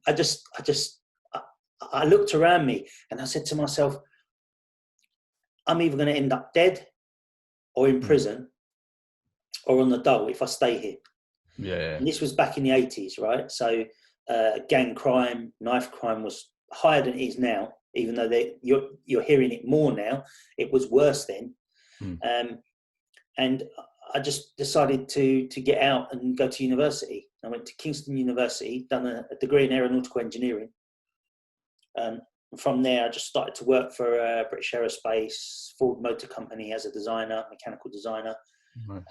I just, I looked around me and I said to myself, I'm either going to end up dead or in prison or on the dole if I stay here. Yeah. And this was back in the 80s, right? So gang crime, knife crime was higher than it is now, even though you're hearing it more now. It was worse then. And I just decided to get out and go to university. I went to Kingston University, done a degree in aeronautical engineering. And from there, I just started to work for British Aerospace, Ford Motor Company as a designer, mechanical designer. Nice.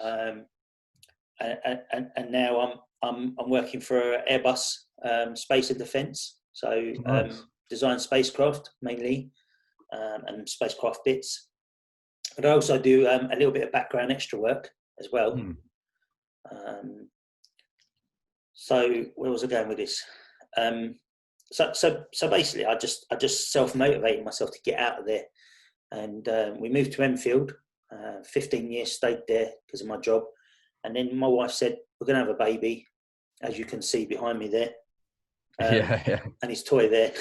And now I'm working for Airbus Space and Defence. So Nice. design spacecraft mainly, and spacecraft bits. But I also do a little bit of background extra work as well. So where was I going with this? So basically, I just self-motivated myself to get out of there, and we moved to Enfield. 15 years stayed there because of my job, and then my wife said, "We're going to have a baby," as you can see behind me there. And his toy there.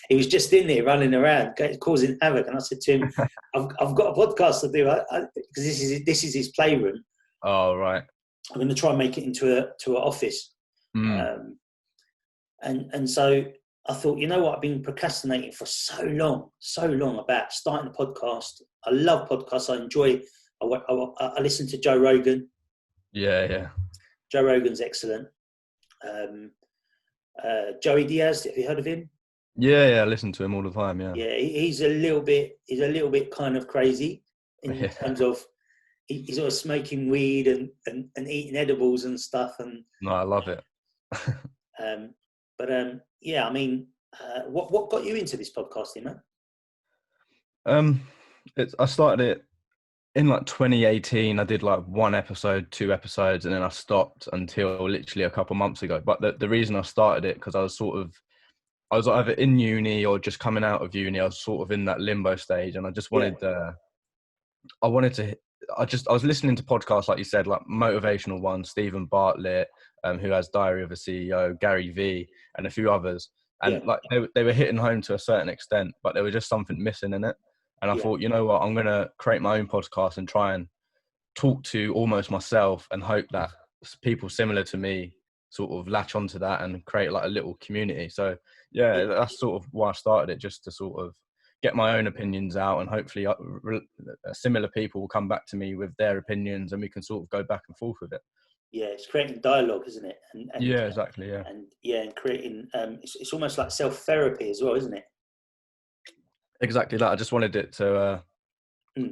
He was just in there running around, causing havoc. And I said to him, "I've got a podcast to do because this is his playroom. Oh, right. I'm going to try and make it into an office." And so I thought, you know what? I've been procrastinating for so long about starting a podcast. I love podcasts. I enjoy. I listen to Joe Rogan. Yeah. Joe Rogan's excellent. Joey Diaz, have you heard of him? Yeah, I listen to him all the time. Yeah, he's a little bit kind of crazy in terms of he's always smoking weed and eating edibles and stuff. And no, I love it. Yeah, I mean, what got you into this podcasting, man? I started it in like 2018. I did like 1 episode, 2 episodes, and then I stopped until literally a couple months ago. But the reason I started it because I was either in uni or just coming out of uni. I was sort of in that limbo stage, and I just wanted I was listening to podcasts like you said, like motivational ones, Stephen Bartlett, who has Diary of a CEO, Gary Vee, and a few others. And like they were hitting home to a certain extent, but there was just something missing in it. And I thought, you know what, I'm going to create my own podcast and try and talk to almost myself and hope that people similar to me sort of latch onto that and create like a little community. So that's sort of why I started it, just to sort of get my own opinions out, and hopefully similar people will come back to me with their opinions and we can sort of go back and forth with it. Yeah, it's creating dialogue, isn't it? And exactly. Yeah. And creating, it's almost like self-therapy as well, isn't it? Exactly that. I just wanted it to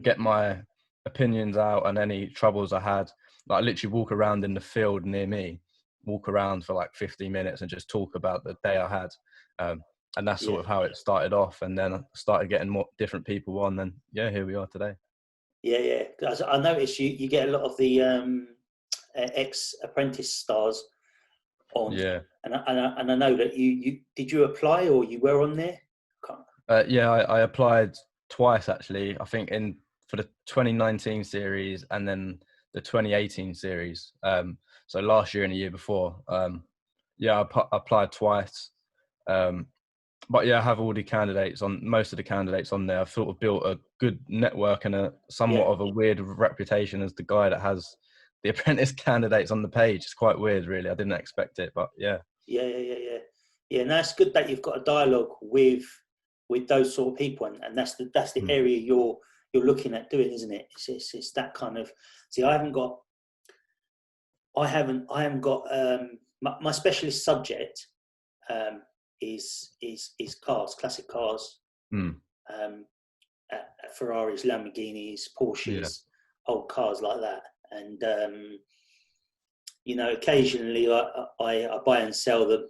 get my opinions out and any troubles I had. Like, I literally walk around in the field near me, walk around for like 15 minutes and just talk about the day I had. And that's sort of how it started off. And then I started getting more different people on, and here we are today. Yeah. I noticed you get a lot of the ex-apprentice stars on. Yeah. And I know that you did you apply or you were on there? I applied twice actually. I think for the 2019 series and then the 2018 series. So last year and the year before. I applied twice. But I have all the candidates most of the candidates on there. I've sort of built a good network and a somewhat of a weird reputation as the guy that has the apprentice candidates on the page. It's quite weird, really. I didn't expect it, but yeah. Yeah, and that's good that you've got a dialogue with those sort of people, and that's the area you're looking at doing, isn't it? It's that kind of. See, I haven't got my specialist subject is cars, classic cars, Ferraris, Lamborghinis, Porsches, old cars like that, and occasionally I buy and sell them.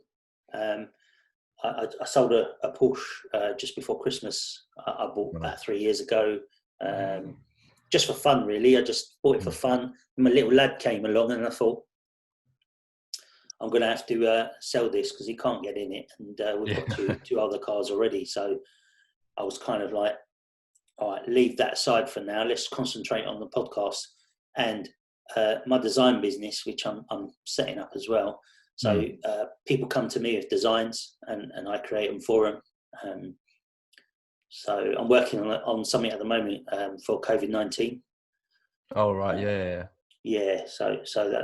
I sold a Porsche just before Christmas. I bought about 3 years ago, just for fun, really. I just bought it for fun. And my little lad came along, and I thought, I'm going to have to sell this because he can't get in it, and we've got two other cars already. So I was kind of like, all right, leave that aside for now. Let's concentrate on the podcast and my design business, which I'm setting up as well. So people come to me with designs, and I create them for them. So I'm working on something at the moment for COVID-19. Oh right, yeah. Yeah, so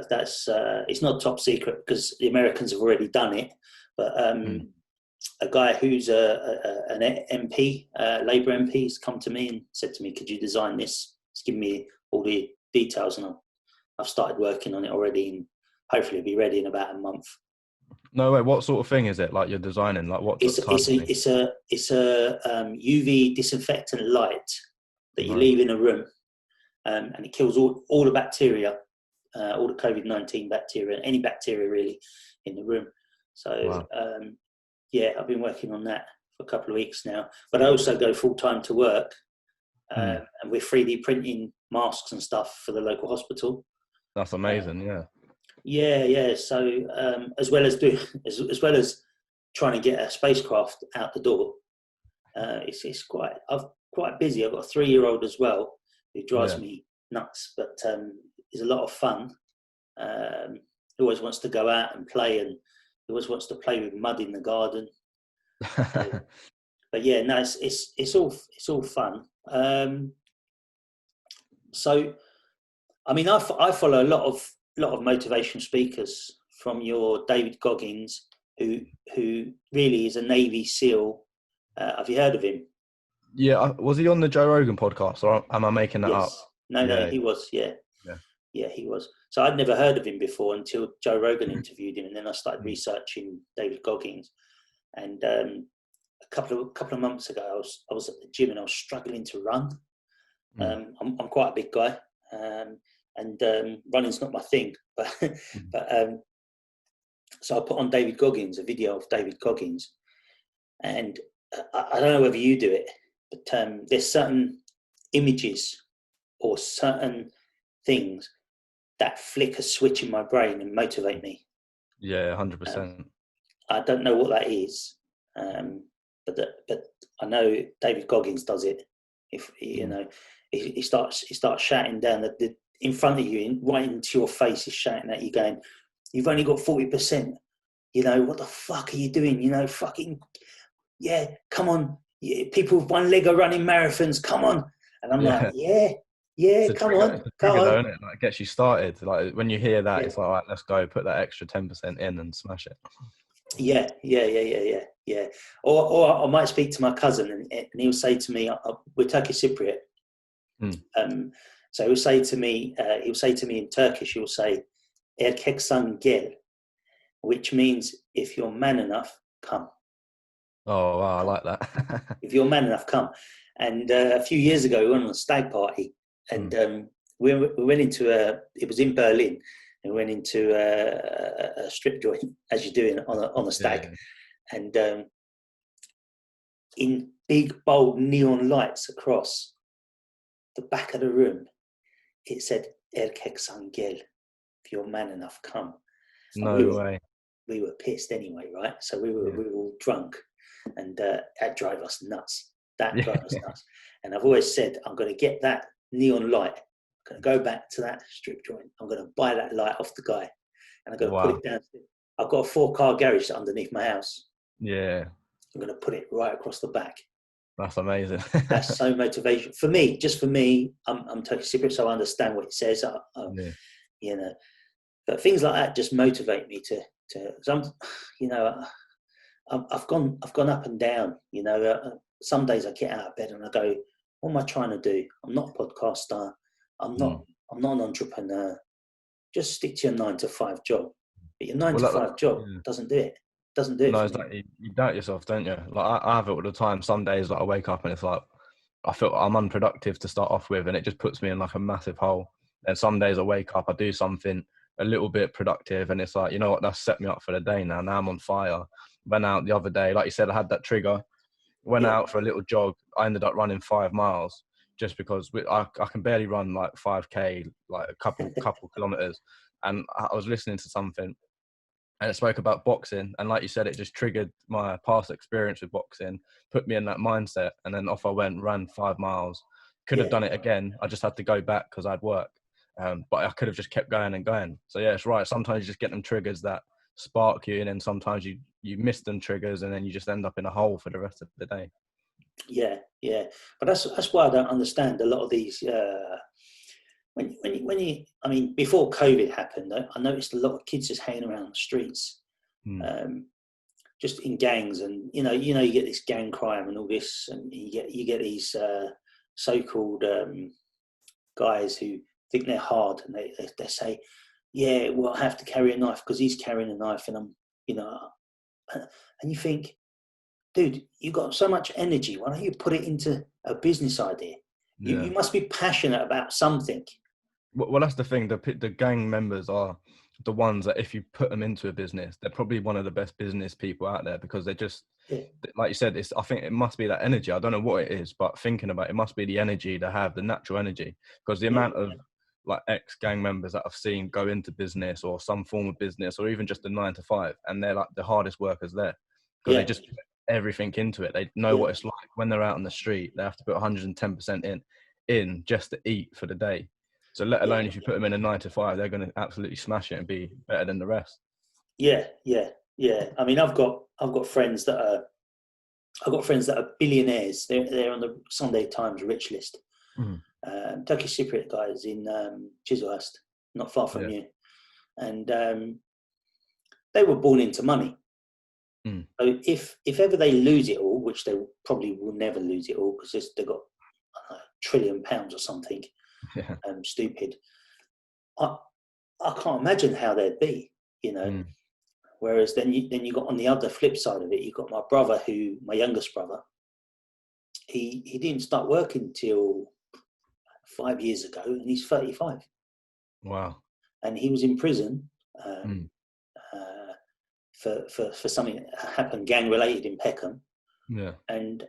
that's it's not top secret because the Americans have already done it, but a guy who's an MP, Labour MP, has come to me and said to me, "Could you design this?" He's given me all the details, and I've started working on it already, and hopefully it'll be ready in about a month. No way. What sort of thing is it? Like you're designing? Like what type of thing? It's a UV disinfectant light that you leave in a room, and it kills all the bacteria, all the COVID-19 bacteria, any bacteria really in the room. So I've been working on that for a couple of weeks now. But I also go full time to work, and we're 3D printing masks and stuff for the local hospital. That's amazing. Yeah. So as well as trying to get a spacecraft out the door, it's quite busy. I've got a 3-year-old as well who drives me nuts, but it's a lot of fun. He always wants to go out and play, and he always wants to play with mud in the garden. But yeah, no, it's all fun. So, I mean, I follow a lot of motivational speakers, from your David Goggins, who really is a Navy SEAL. Have you heard of him? Yeah, was he on the Joe Rogan podcast, or am I making that up? No, he was. Yeah, he was. So I'd never heard of him before until Joe Rogan interviewed him, and then I started researching David Goggins. And a couple of months ago, I was at the gym and I was struggling to run. I'm quite a big guy, and running's not my thing. But so I put on David Goggins, a video of David Goggins, and I don't know whether you do it, but there's certain images or certain things that flick a switch in my brain and motivate me. Yeah, 100%. I don't know what that is, but I know David Goggins does it. If he starts shouting down the in front of you, right into your face, he's shouting at you, going, "You've only got 40%. What the fuck are you doing? Fucking come on. Yeah, people with one leg are running marathons. Come on." And I'm like, come on. Though, isn't it? Like, it gets you started. Like when you hear that, it's like, all right, let's go, put that extra 10% in and smash it. Yeah. Or I might speak to my cousin, and he'll say to me, we're Turkish Cypriot. So he'll say to me in Turkish, he'll say, "Erkeksan gel," which means if you're man enough, come. Oh, wow, I like that. If you're man enough, come. And a few years ago, we went on a stag party, and we went into it was in Berlin, and we went into a strip joint, as you do on a stag. And in big, bold neon lights across the back of the room, it said, "Erkeksan gel," if you're man enough, come. No way. We were pissed anyway, right? So we were all drunk, and that drove us nuts. And I've always said, I'm going to get that neon light. I'm going to go back to that strip joint. I'm going to buy that light off the guy, and I'm going to put it down. I've got a 4-car garage underneath my house. Yeah. I'm going to put it right across the back. That's amazing. That's so motivational for me. Just for me, I'm Turkish Cypriot, so I understand what it says. But things like that just motivate me to. Cause I've gone up and down. Some days I get out of bed and I go, "What am I trying to do? I'm not a podcaster. I'm not an entrepreneur. Just stick to your 9-to-5 job." But your 9-to-5 job doesn't do it. Doesn't do it. No, it's like you doubt yourself, don't you? Like I have it all the time. Some days, like I wake up and it's like I feel I'm unproductive to start off with, and it just puts me in like a massive hole. And some days I wake up, I do something a little bit productive, and it's like, you know what, that's set me up for the day now. Now I'm on fire. Went out the other day, like you said, I had that trigger. Went out for a little jog. I ended up running 5 miles just because I can barely run like 5K, like a couple kilometers. And I was listening to something, and it spoke about boxing. And like you said, it just triggered my past experience with boxing, put me in that mindset. And then off I went, ran 5 miles. Could have done it again. I just had to go back because I'd work. But I could have just kept going and going. So yeah, it's right. Sometimes you just get them triggers that spark you, and then sometimes you miss them triggers, and then you just end up in a hole for the rest of the day. Yeah, yeah. But that's why I don't understand a lot of these. When you, I mean, before COVID happened, I noticed a lot of kids just hanging around the streets, just in gangs, and you get this gang crime and all this, and you get these so-called guys who think they're hard, and they say, yeah, well, I have to carry a knife because he's carrying a knife, and I'm, and you think, dude, you got so much energy. Why don't you put it into a business idea? Yeah. You must be passionate about something. Well, that's the thing. The gang members are the ones that if you put them into a business, they're probably one of the best business people out there, because they just, like you said, I think it must be that energy. I don't know what it is, but thinking about it, must be the energy to have, the natural energy, because the amount of like ex-gang members that I've seen go into business or some form of business, or even just a 9 to 5, and they're like the hardest workers there, because they just put everything into it. They know what it's like when they're out on the street. They have to put 110% in just to eat for the day. So let alone if you put them in a 9 to 5, they're going to absolutely smash it and be better than the rest. Yeah. I mean, I've got friends that are billionaires. They're on the Sunday Times rich list. Turkish Cypriot guys in Chislehurst, not far from you, and they were born into money. So if ever they lose it all, which they probably will never lose it all, because they've got £1 trillion or something, stupid. I can't imagine how they'd be, Whereas then you got on the other flip side of it, you got my youngest brother. He didn't start working till 5 years ago, and he's 35. Wow. And he was in prison for something that happened gang related in Peckham. Yeah. And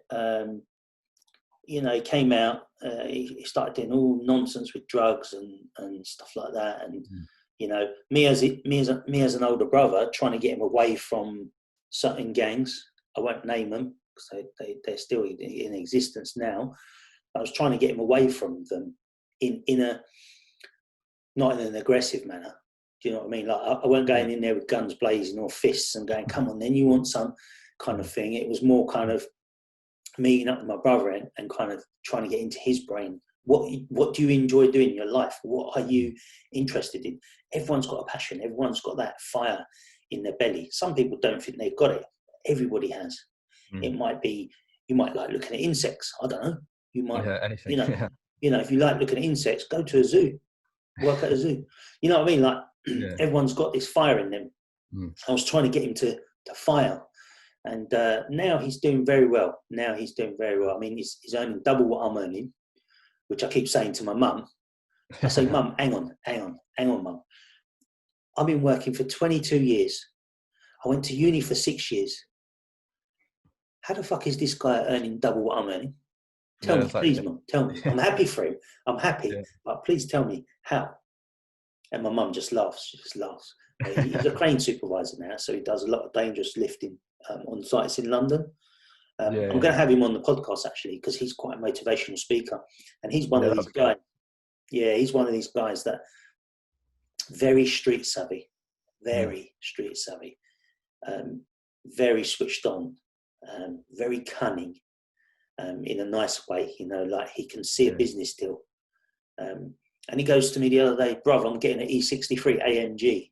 he came out. He started doing all nonsense with drugs and stuff like that. And me as an older brother, trying to get him away from certain gangs. I won't name them because they're still in existence now. I was trying to get him away from them not in an aggressive manner. Do you know what I mean? Like I weren't going in there with guns blazing or fists and going, "Come on, then you want some," kind of thing. It was more kind of meeting up with my brother and kind of trying to get into his brain. What do you enjoy doing in your life? What are you interested in? Everyone's got a passion. Everyone's got that fire in their belly. Some people don't think they've got it. Everybody has. It might be, you might like looking at insects. I don't know. You might, anything. If you like looking at insects, go to a zoo, work at a zoo. You know what I mean? Like everyone's got this fire in them. I was trying to get him to fire. And now he's doing very well. I mean, he's earning double what I'm earning, which I keep saying to my mum. I say, "Mum, hang on, Mum. I've been working for 22 years. I went to uni for 6 years. How the fuck is this guy earning double what I'm earning? Tell me, please, Mum. Tell me. I'm happy for him. I'm happy, but please tell me how." And my mum just laughs. She just laughs. He's a crane supervisor now, so he does a lot of dangerous lifting on sites in London. I'm going to have him on the podcast actually, because he's quite a motivational speaker, and he's one of these guys. Yeah, he's one of these guys that very street savvy, very switched on, very cunning, in a nice way. Like he can see a business deal. And he goes to me the other day, "Brother, I'm getting an E63 AMG."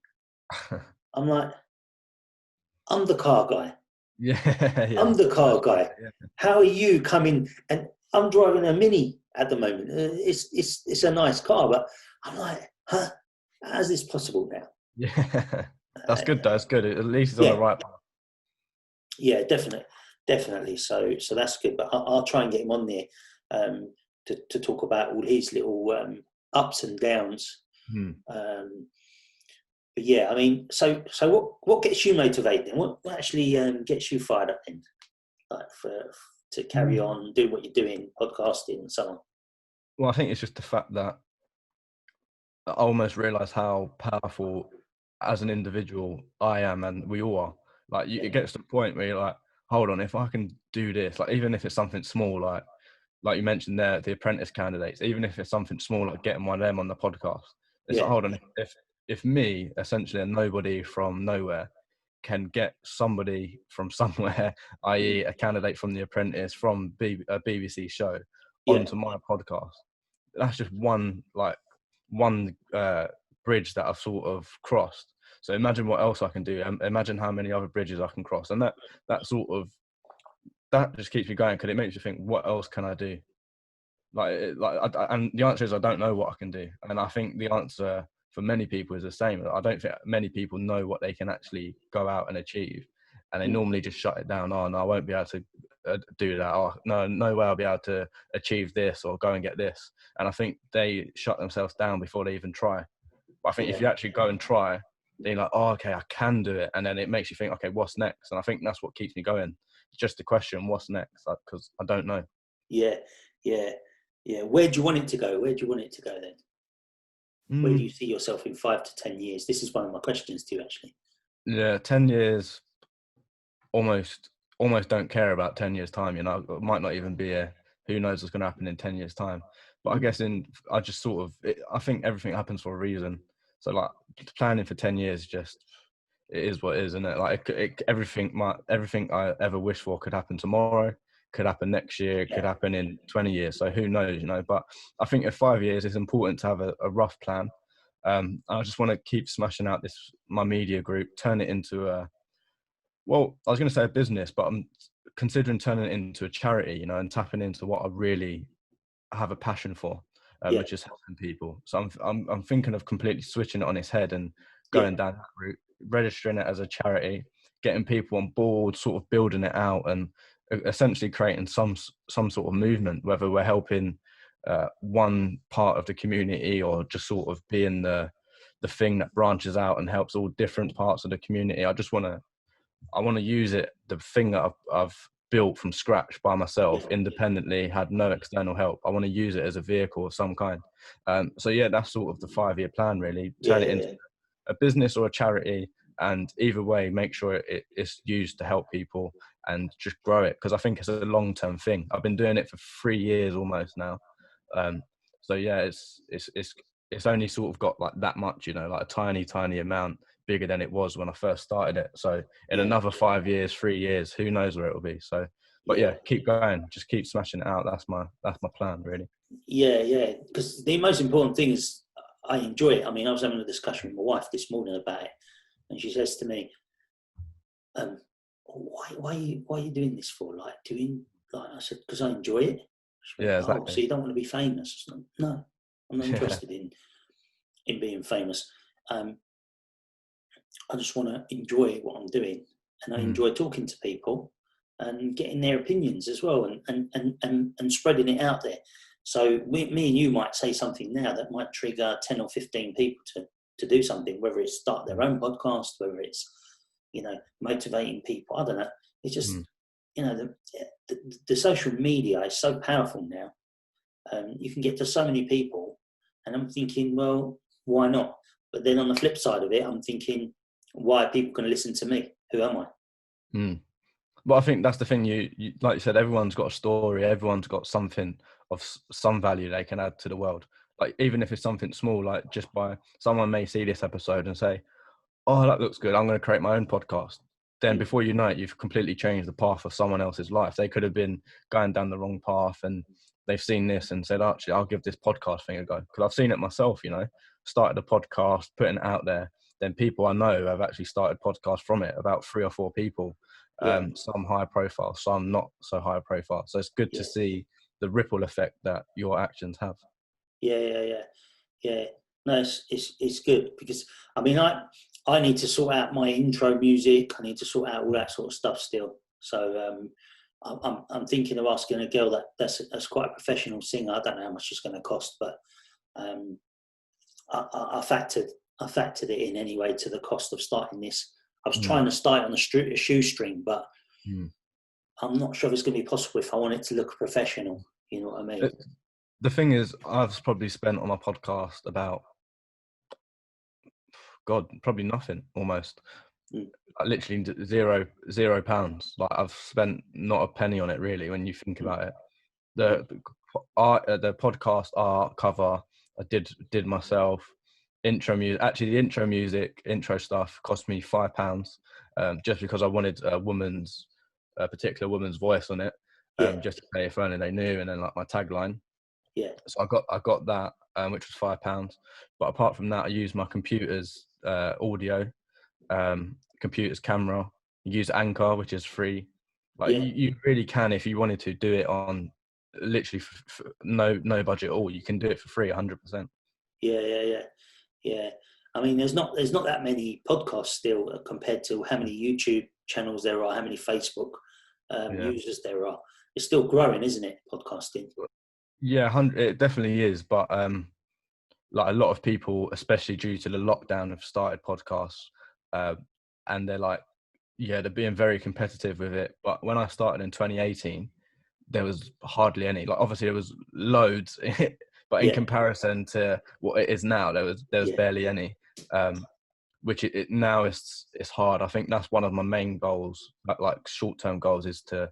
I'm like, "I'm the car guy. I'm the car guy. How are you coming?" And I'm driving a Mini at the moment. It's a nice car, but I'm like, "Huh? How's this possible now?" Yeah, that's good. That's good. At least it's on the right path. Yeah, definitely. So that's good. But I'll try and get him on there to talk about all his little ups and downs. But yeah, I mean, so what gets you motivated then? What actually gets you fired up then, like to carry on, do what you're doing, podcasting and so on? Well, I think it's just the fact that I almost realise how powerful as an individual I am, and we all are. Like it gets to the point where you're like, hold on, if I can do this, like even if it's something small, like you mentioned there, the apprentice candidates, even if it's something small, like getting one of them on the podcast, it's like, hold on, if me, essentially a nobody from nowhere, can get somebody from somewhere, i.e. a candidate from The Apprentice, from a BBC show, Yeah. onto my podcast. That's just one bridge that I've sort of crossed. So imagine what else I can do. Imagine how many other bridges I can cross. And that just keeps me going, because it makes you think, what else can I do? And the answer is, I don't know what I can do. And I think the answer for many people is the same. I don't think many people know what they can actually go out and achieve, and they normally just shut it down. Oh no, I won't be able to do that. Oh no way I'll be able to achieve this or go and get this. And I think they shut themselves down before they even try. But I think if you actually go and try, then you're like, oh, okay, I can do it. And then it makes you think, okay, what's next? And I think that's what keeps me going. It's just the question, what's next? Because I don't know. Yeah. Where do you want it to go? Where do you want it to go then? Where do you see yourself in 5 to 10 years? This is one of my questions to you, actually. Yeah, 10 years, almost don't care about 10 years time. You know, it might not even be who knows what's going to happen in 10 years time. But I guess I think everything happens for a reason. So like, planning for 10 years, just, it is what it is, isn't it? Like everything I ever wish for could happen tomorrow, could happen next year, it could happen in 20 years. So who knows, you know? But I think in 5 years, it's important to have a rough plan. I just want to keep smashing out my media group, turn it into I was going to say a business, but I'm considering turning it into a charity, you know, and tapping into what I really have a passion for, which is helping people. So I'm thinking of completely switching it on its head and going down that route, registering it as a charity, getting people on board, sort of building it out, and essentially creating some sort of movement, whether we're helping one part of the community or just sort of being the thing that branches out and helps all different parts of the community. I want to use it, the thing that I've built from scratch by myself, independently, had no external help. I want to use it as a vehicle of some kind. So yeah, that's sort of the 5-year plan, really. Turn it into a business or a charity, and either way, make sure it's used to help people and just grow it, because I think it's a long-term thing. I've been doing it for 3 years almost now. So yeah, it's only sort of got like that much, you know, like a tiny amount bigger than it was when I first started it. So in another 5 years, 3 years, who knows where it'll be. So, but yeah, keep going, just keep smashing it out. That's my plan, really. Yeah. Because the most important thing is I enjoy it. I mean, I was having a discussion with my wife this morning about it, and she says to me, why are you doing this for? Like I said, because I enjoy it. She went, Exactly. Oh, so you don't want to be famous? Said, no, I'm not interested in being famous. I just want to enjoy what I'm doing, and I enjoy talking to people and getting their opinions as well, and spreading it out there. So me and you might say something now that might trigger 10 or 15 people to do something, whether it's start their own podcast, whether it's, you know, motivating people. I don't know. It's just, you know, the social media is so powerful now. You can get to so many people, and I'm thinking, well, why not? But then on the flip side of it, I'm thinking, why are people going to listen to me? Who am I? Well, I think that's the thing. You like you said, everyone's got a story. Everyone's got something of some value they can add to the world. Like, even if it's something small, like just by someone may see this episode and say, oh, that looks good, I'm going to create my own podcast. Then before you know it, you've completely changed the path of someone else's life. They could have been going down the wrong path, and they've seen this and said, actually, I'll give this podcast thing a go. Because I've seen it myself, you know, started a podcast, putting it out there. Then people I know have actually started podcasts from it, about 3 or 4 people, some high profile, some not so high profile. So it's good to see the ripple effect that your actions have. Yeah. No, it's good, because I mean, I need to sort out my intro music. I need to sort out all that sort of stuff still. So I'm thinking of asking a girl that's quite a professional singer. I don't know how much it's going to cost, but I factored it in anyway to the cost of starting this. I was trying to start on a shoestring, but I'm not sure if it's going to be possible if I want it to look professional. You know what I mean? The thing is, I've probably spent on my podcast about, probably nothing almost. Literally £0. Like, I've spent not a penny on it really when you think about it. The podcast art cover I did myself. intro music. Actually, the intro stuff cost me £5, just because I wanted a particular woman's voice on it, Yeah. just to play if only they knew, and then like my tagline. Yeah. So I got that, which was £5. But apart from that, I used my computer's audio, computer's camera. You use Anchor, which is free. Like Yeah. you really can, if you wanted to, do it on literally no budget at all. You can do it for free, 100%. Yeah. I mean, there's not that many podcasts still compared to how many YouTube channels there are, how many Facebook users there are. It's still growing, isn't it? Podcasting. Yeah, it definitely is. But like a lot of people, especially due to the lockdown, have started podcasts, and they're like, they're being very competitive with it. But when I started in 2018, there was hardly any. Like obviously there was loads, but in comparison to what it is now, there was barely any. Which it now it's hard. I think that's one of my main goals, like short-term goals, is to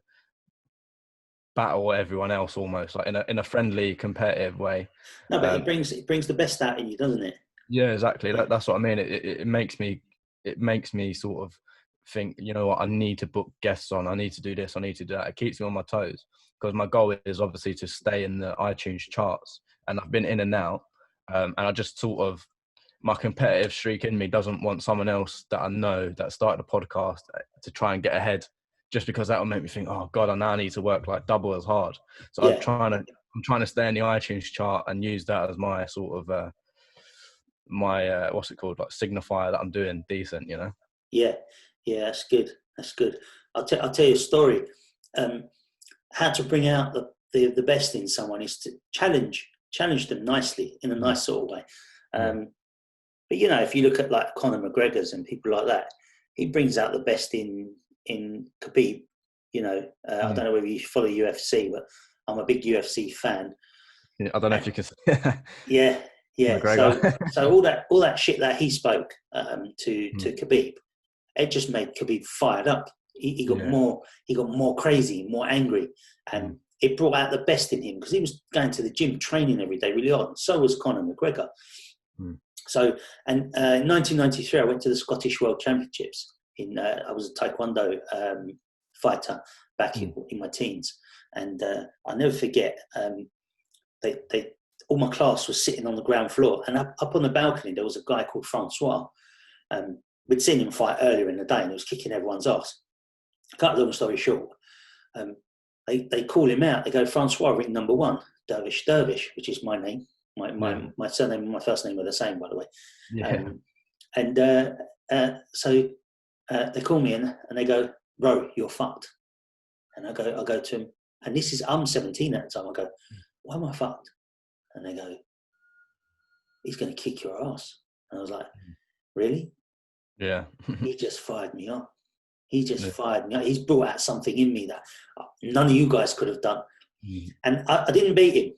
battle everyone else almost, like in a friendly, competitive way. No, but it brings the best out in you, doesn't it? Yeah, exactly. That's what I mean. It makes me sort of think, you know what, I need to book guests on. I need to do this. I need to do that. It keeps me on my toes, because my goal is obviously to stay in the iTunes charts, and I've been in and out, and I just sort of, my competitive streak in me doesn't want someone else that I know that started a podcast to try and get ahead, just because that will make me think, oh God, I now need to work like double as hard. So I'm trying to stay in the iTunes chart and use that as my sort of my what's it called, like signifier that I'm doing decent, you know. Yeah, that's good. I'll tell you a story. How to bring out the best in someone is to challenge them nicely, in a nice sort of way. But you know, if you look at like Conor McGregor's and people like that, he brings out the best in Khabib. You know, I don't know whether you follow UFC, but I'm a big UFC fan. Yeah, I don't know if you can. Yeah. McGregor. So all that shit that he spoke to Khabib, it just made Khabib fired up. He got more crazy, more angry, and it brought out the best in him, because he was going to the gym, training every day, really hard. So was Conor McGregor. So, and in 1993, I went to the Scottish World Championships. I was a Taekwondo fighter back in my teens, and I'll never forget. They all my class was sitting on the ground floor, and up on the balcony there was a guy called Francois. We'd seen him fight earlier in the day, and he was kicking everyone's ass. Cut a long story short, they call him out. They go, Francois, ring number one, Dervish, which is my name. My surname and my first name are the same, by the way. So they call me in and they go, bro, you're fucked. And I go to him, and I'm 17 at the time. I go, why am I fucked? And they go, he's going to kick your ass. And I was like, really? Yeah. He just fired me up. Fired me up. He's brought out something in me that none of you guys could have done. And I didn't beat him.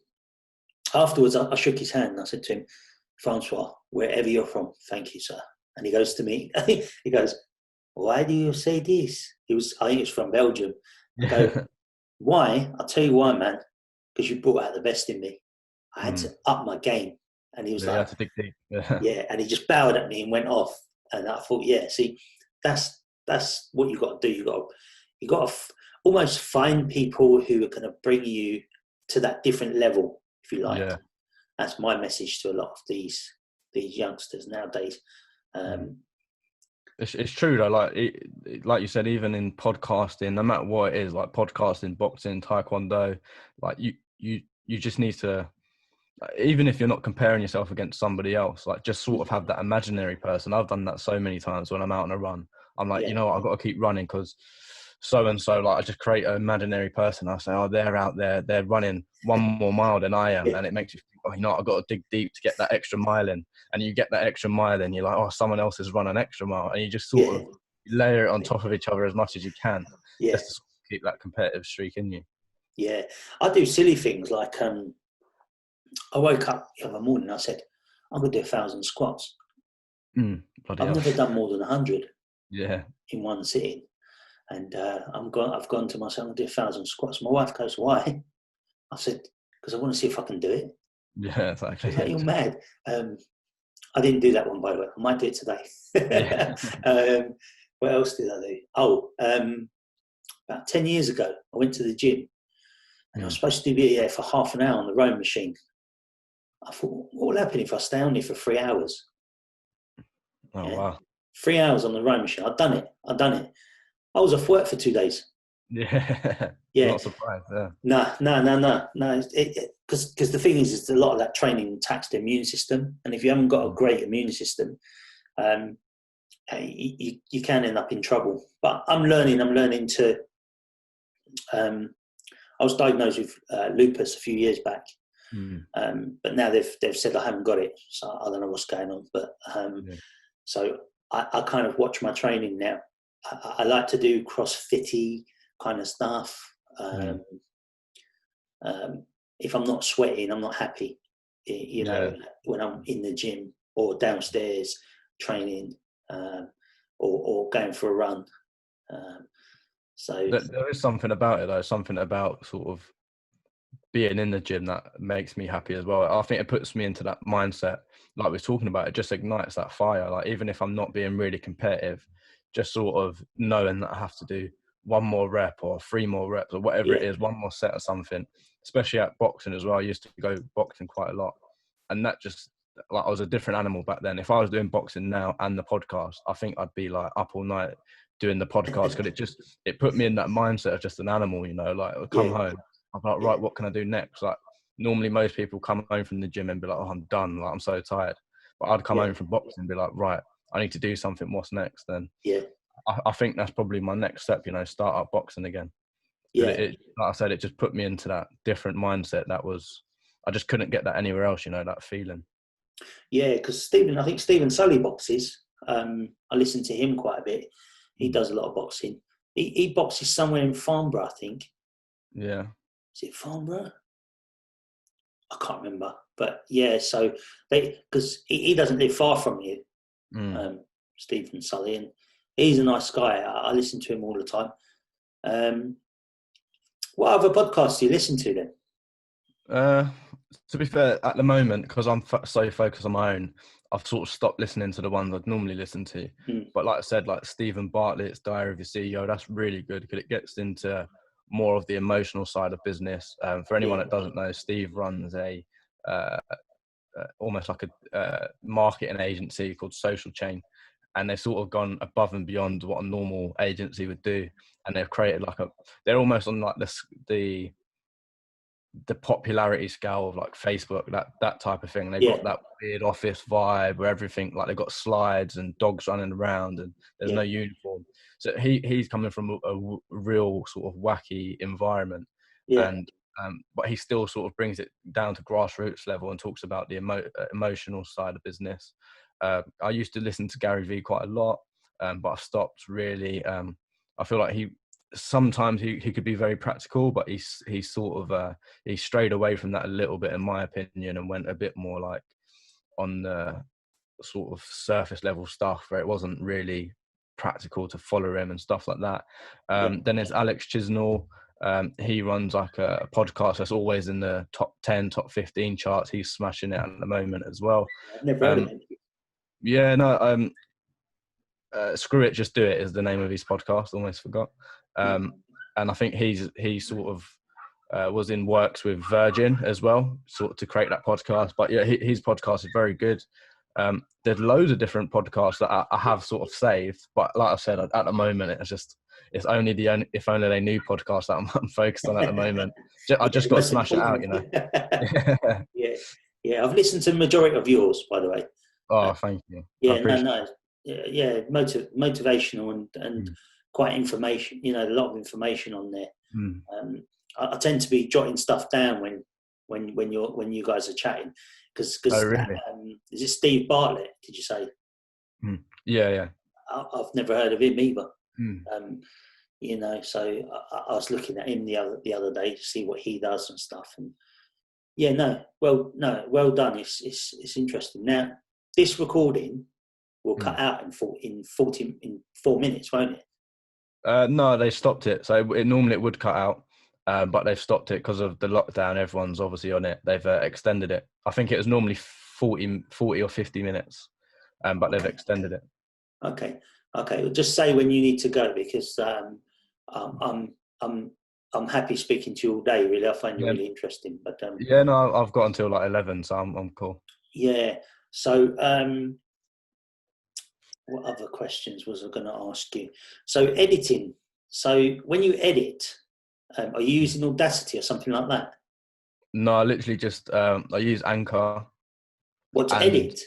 Afterwards, I shook his hand and I said to him, Francois, wherever you're from, thank you, sir. And he goes to me, he goes, why do you say this? I think he was from Belgium. I go, why? I'll tell you why, man. Because you brought out the best in me. I had to up my game. And he was like, to dig deep. And he just bowed at me and went off. And I thought, see, that's what you got to do. You got to almost find people who are going to bring you to that different level, if you like. That's my message to a lot of these youngsters nowadays. It's true though, like you said, even in podcasting, no matter what it is, like podcasting, boxing, taekwondo, like you just need to, even if you're not comparing yourself against somebody else, like just sort of have that imaginary person. I've done that so many times when I'm out on a run. I'm like, you know what, I've got to keep running because so and so, like I just create an imaginary person. I say, oh, they're out there, they're running one more mile than I am, and it makes you think, oh, you know what, I've got to dig deep to get that extra mile in. And you get that extra mile in, you're like, oh, someone else has run an extra mile, and you just sort of layer it on top of each other as much as you can, just to sort of keep that competitive streak in you. Yeah, I do silly things like I woke up the other morning. I said, I'm going to do 1,000 squats. I've never done more than 100. In one sitting. And I've gone to myself, I'm going to do 1,000 squats. My wife goes, why? I said, because I want to see if I can do it. Yeah, exactly. She's like, you're mad. I didn't do that one, by the way. I might do it Yeah. today. What else did I do? Oh, about 10 years ago, I went to the gym and I was supposed to be there for half an hour on the rowing machine. I thought, what will happen if I stay on there for 3 hours? Oh, Yeah. wow. 3 hours on the rowing machine. I'd done it. I was off work for 2 days. Yeah. Yeah. Not surprised. Yeah. No. Because the thing is a lot of that training attacks the immune system. And if you haven't got a great immune system, you can end up in trouble. But I'm learning to. I was diagnosed with lupus a few years back, but now they've said I haven't got it, so I don't know what's going on. But so I kind of watch my training now. I like to do CrossFitty kind of stuff. If I'm not sweating, I'm not happy. You know, when I'm in the gym or downstairs training, or going for a run. So there is something about it, though. Something about sort of being in the gym that makes me happy as well. I think it puts me into that mindset, like we're talking about. It just ignites that fire. Like, even if I'm not being really competitive, just sort of knowing that I have to do one more rep or 3 more reps or whatever it is, one more set or something. Especially at boxing as well. I used to go boxing quite a lot, and that just, like, I was a different animal back then. If I was doing boxing now and the podcast, I think I'd be like up all night doing the podcast, because it put me in that mindset of just an animal, you know. Like, I'd come home, I'm like, right, what can I do next? Like, normally most people come home from the gym and be like, oh, I'm done, like, I'm so tired. But I'd come home from boxing and be like, right, I need to do something. What's next? Then I think that's probably my next step, you know, start up boxing again. It, like I said, it just put me into that different mindset that was, I just couldn't get that anywhere else, you know, that feeling. Yeah, because I think Stephen Sully boxes. I listen to him quite a bit. He does a lot of boxing. He boxes somewhere in Farnborough, I think. Yeah. Is it Farnborough? I can't remember. But yeah, so because he doesn't live far from you, Stephen Sully, and he's a nice guy. I listen to him all the time. What other podcasts do you listen to then? To be fair, at the moment, because I'm so focused on my own, I've sort of stopped listening to the ones I'd normally listen to. But like I said, like Stephen Bartlett's Diary of a CEO, that's really good because it gets into more of the emotional side of business. For anyone that doesn't know, Steve runs a almost like a marketing agency called Social Chain, and they've sort of gone above and beyond what a normal agency would do, and they've created like they're almost on like the popularity scale of like Facebook, that type of thing. They've got that weird office vibe where everything, like, they've got slides and dogs running around and there's no uniform. So he's coming from a real sort of wacky environment, and but he still sort of brings it down to grassroots level and talks about the emotional side of business. I used to listen to Gary Vee quite a lot, but I stopped really. I feel like sometimes he could be very practical, but he sort of he strayed away from that a little bit, in my opinion, and went a bit more like on the sort of surface level stuff where it wasn't really practical to follow him and stuff like that. Then there's Alex Chisnall. He runs like a podcast that's always in the top 10, top 15 charts. He's smashing it at the moment as well. I've never heard of him. Yeah, no, Screw It, Just Do It is the name of his podcast. Almost forgot. And I think he sort of was in works with Virgin as well, sort of to create that podcast. But yeah, his podcast is very good. There's loads of different podcasts that I have sort of saved, but like I said, at the moment it's only if only they knew podcast that I'm focused on at the moment. I just got to smash it out, you know. Yeah. I've listened to the majority of yours, by the way. Oh, thank you. Yeah, no. Yeah, motivational and quite information. You know, a lot of information on there. I tend to be jotting stuff down when you guys are chatting, because oh, really? Is it Steve Bartlett? Did you say? Yeah. I've never heard of him either. You know, so I was looking at him the other day to see what he does and stuff. And well done. It's interesting. Now, this recording will cut out in 4 minutes, won't it? No, they stopped it. So normally it would cut out, but they've stopped it because of the lockdown. Everyone's obviously on it. They've extended it. I think it was normally 40 or 50 minutes, but they've extended it. Okay. Well, just say when you need to go, because I'm happy speaking to you all day. Really, I find you really interesting. But yeah, no, I've got until like 11, so I'm cool. Yeah. So what other questions was I going to ask you? So editing. So when you edit, are you using Audacity or something like that? No, I literally just I use Anchor. What, to edit?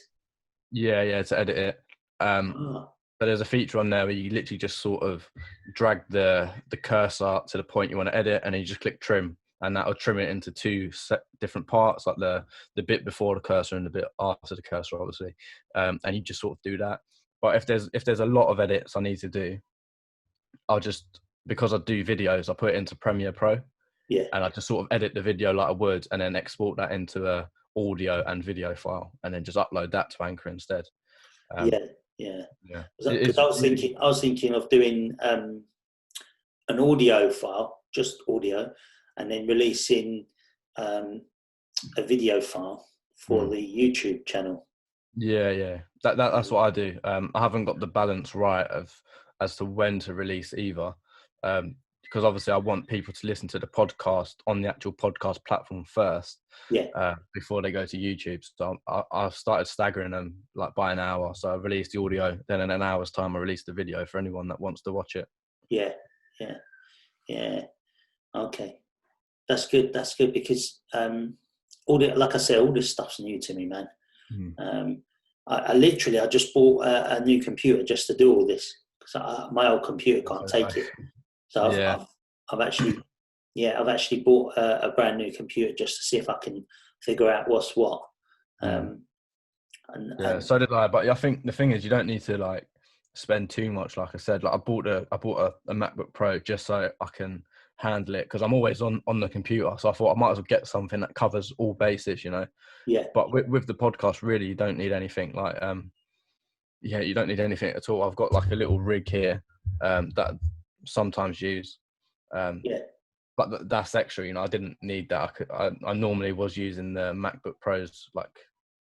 Yeah, to edit it. But there's a feature on there where you literally just sort of drag the cursor to the point you want to edit, and then you just click trim, and that'll trim it into two different parts, like the bit before the cursor and the bit after the cursor, obviously. And you just sort of do that. But if there's a lot of edits I need to do, I'll just, because I do videos, I put it into Premiere Pro. Yeah. And I just sort of edit the video like I would, and then export that into a audio and video file, and then just upload that to Anchor instead. Yeah. Yeah. Because I was thinking of doing an audio file, just audio, and then releasing a video file for the YouTube channel. Yeah. That's what I do. I haven't got the balance right as to when to release either. Because obviously I want people to listen to the podcast on the actual podcast platform first, before they go to YouTube. So I've started staggering them like by an hour. So I release the audio, then in an hour's time I release the video for anyone that wants to watch it. Yeah. Okay, that's good. Because like I said, all this stuff's new to me, man. I just bought a new computer just to do all this, because my old computer can't take it. So I've actually bought a brand new computer just to see if I can figure out what's what. So did I. But I think the thing is, you don't need to like spend too much. Like I said, like I bought a MacBook Pro just so I can handle it, because I'm always on the computer. So I thought I might as well get something that covers all bases, you know. Yeah. But with the podcast, really, you don't need anything like you don't need anything at all. I've got like a little rig here that I sometimes use. But that's extra, you know. I didn't need that. I normally was using the MacBook Pro's like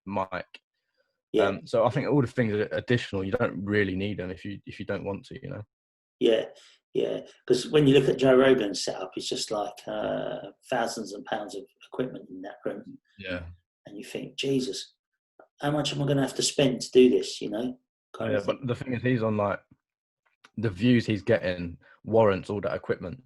mic. So I think all the things are additional. You don't really need them if you don't want to, you know. Yeah. Because when you look at Joe Rogan's setup, it's just like thousands of pounds of equipment in that room. Yeah. And you think, Jesus, how much am I going to have to spend to do this? You know. But the thing is, he's on like the views he's getting warrants all that equipment.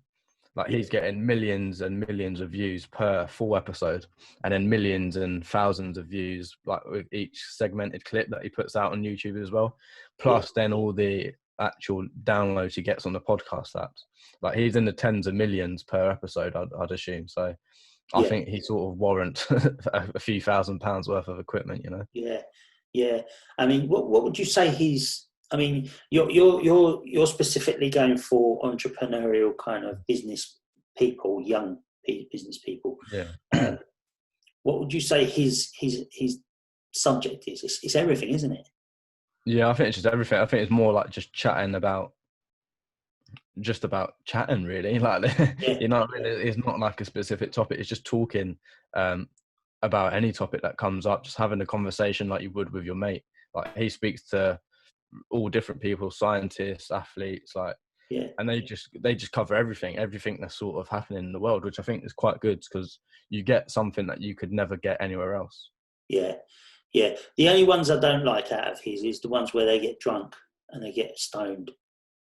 Like he's getting millions and millions of views per full episode, and then millions and thousands of views like with each segmented clip that he puts out on YouTube as well. Plus then all the actual downloads he gets on the podcast apps. Like he's in the tens of millions per episode, I'd assume. So I think he sort of warrants a few £1,000s worth of equipment, you know. Yeah. I mean, what would you say he's? I mean, you're specifically going for entrepreneurial kind of business people, young business people. Yeah. What would you say his subject is? It's everything, isn't it? Yeah, I think it's just everything. I think it's more like just chatting about really. Like you know, it's not like a specific topic. It's just talking about any topic that comes up. Just having a conversation like you would with your mate. Like he speaks to all different people, scientists, athletes, like, and they just cover everything that's sort of happening in the world, which I think is quite good because you get something that you could never get anywhere else. Yeah. The only ones I don't like out of his is the ones where they get drunk and they get stoned.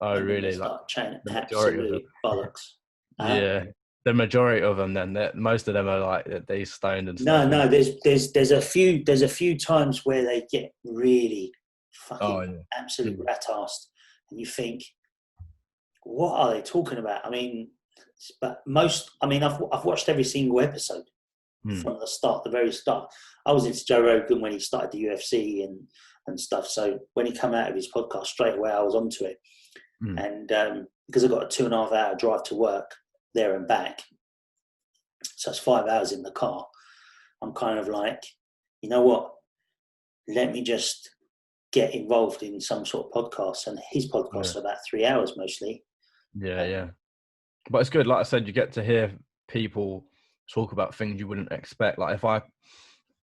Oh, really? They start like chatting absolute bollocks. Yeah. The majority of them, then most of them are like they stoned and stuff. No. There's a few times where they get really fucking absolute rat-assed, and you think, what are they talking about? I mean, but I've watched every single episode from the very start. I was into Joe Rogan when he started the UFC and stuff. So when he came out of his podcast, straight away I was onto it. And because I've got a 2.5 hour drive to work there and back, so it's 5 hours in the car. I'm kind of like, you know what? Let me just get involved in some sort of podcast. And his podcast are about 3 hours mostly. Yeah. But it's good. Like I said, you get to hear people talk about things you wouldn't expect. Like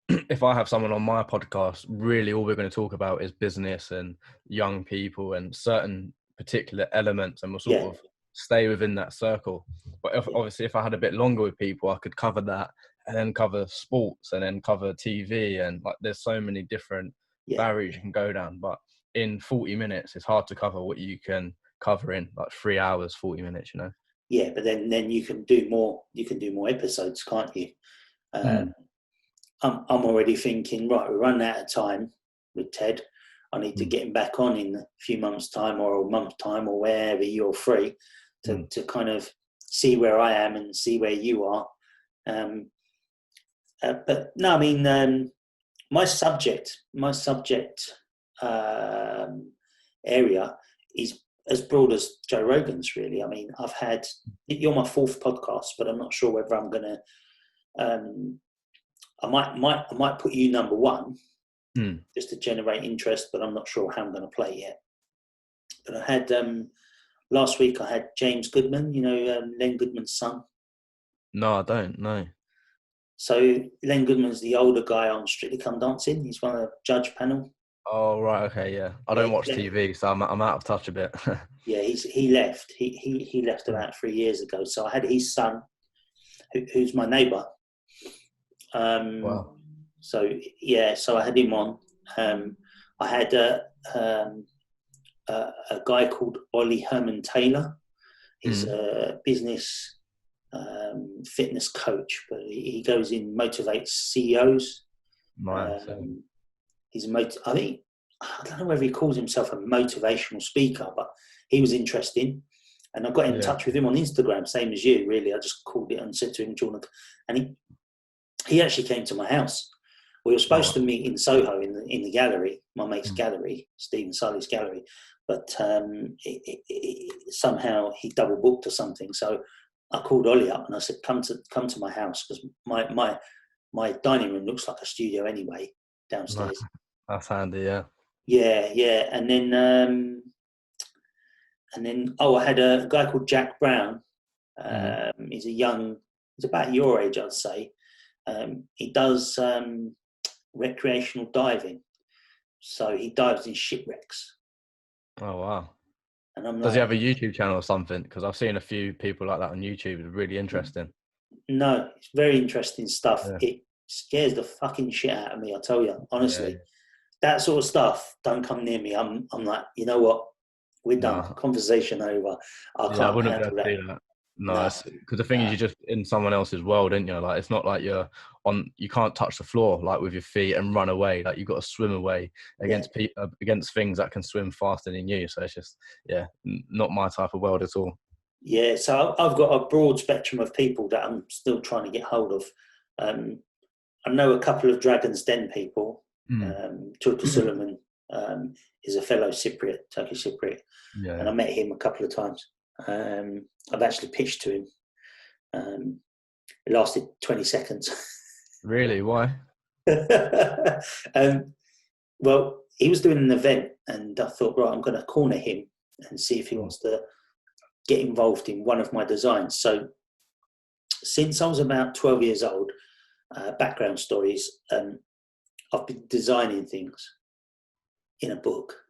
if I have someone on my podcast, really all we're going to talk about is business and young people and certain particular elements, and we'll sort Yeah, of stay within that circle. But yeah, obviously, if I had a bit longer with people, I could cover that and then cover sports and then cover TV, and like there's so many different yeah, barriers you can go down. But in 40 minutes, it's hard to cover what you can cover in like 3 hours, 40 minutes, you know? yeah. But then you can do more. You can do more episodes, can't you? Mm, I'm already thinking, right, we're running out of time with Ted. I need to mm, get him back on in a few months' time or a month's time or wherever you're free mm. to kind of see where I am and see where you are. Um, but no, I mean, my subject area is as broad as Joe Rogan's, really. I mean, you're my fourth podcast, but I'm not sure whether I'm going to. I might put you number one Mm. just to generate interest, but I'm not sure how I'm going to play yet. But I had last week. I had James Goodman, Len Goodman's son. No, I don't. No. So Len Goodman's the older guy on Strictly Come Dancing. He's one of the judge panel. Oh, right. Okay. Yeah. I Yeah, don't watch TV, so I'm out of touch a bit. yeah. He left. He left Mm. about 3 years ago. So I had his son, who's my neighbour. Wow. So yeah. So I had him on. I had a guy called Ollie Herman Taylor. He's Mm. a business fitness coach, but he goes in, motivates CEOs. Nice. I don't know whether he calls himself a motivational speaker, but he was interesting. And I got in Yeah. touch with him on Instagram, same as you, really. I just called it and said to him, "Do you want to?" And he actually came to my house. We were Oh, supposed to meet in Soho in the gallery, my mate's mm. gallery, Stephen Sully's gallery, but somehow he double booked or something. So I called Ollie up and I said, "Come to my house," because my dining room looks like a studio anyway No, downstairs. that's handy. Yeah. Yeah, yeah, and then I had a guy called Jack Brown. Mm. He's about your age, I'd say. He does recreational diving, so he dives in shipwrecks. Oh, wow. And I'm Does he like, have a YouTube channel or something? Because I've seen a few people like that on YouTube. It's really interesting. no, it's very interesting stuff. Yeah. It scares the fucking shit out of me, I tell you, Yeah. honestly. That sort of stuff don't come near me. I'm like, you know what? We're done. No. Conversation over. I Yeah, I can't wouldn't be able handle to that. do that. No, No, because the thing is, no. you're just in someone else's world, aren't you? Like, it's not like you're on. You can't touch the floor like with your feet and run away. Like, you've got to swim away Yeah. against things that can swim faster than you. So it's just, yeah, not my type of world at all. Yeah, so I've got a broad spectrum of people that I'm still trying to get hold of. Um, I know a couple of Dragon's Den people. Mm. Turkish Suleiman is a fellow Cypriot, Turkish Cypriot, and Yeah. I met him a couple of times. I've actually pitched to him. It lasted 20 seconds. Really? Why? Well, he was doing an event, and I thought, right, I'm going to corner him and see if he Mm. wants to get involved in one of my designs. So since I was about 12 years old, background stories, I've been designing things in a book,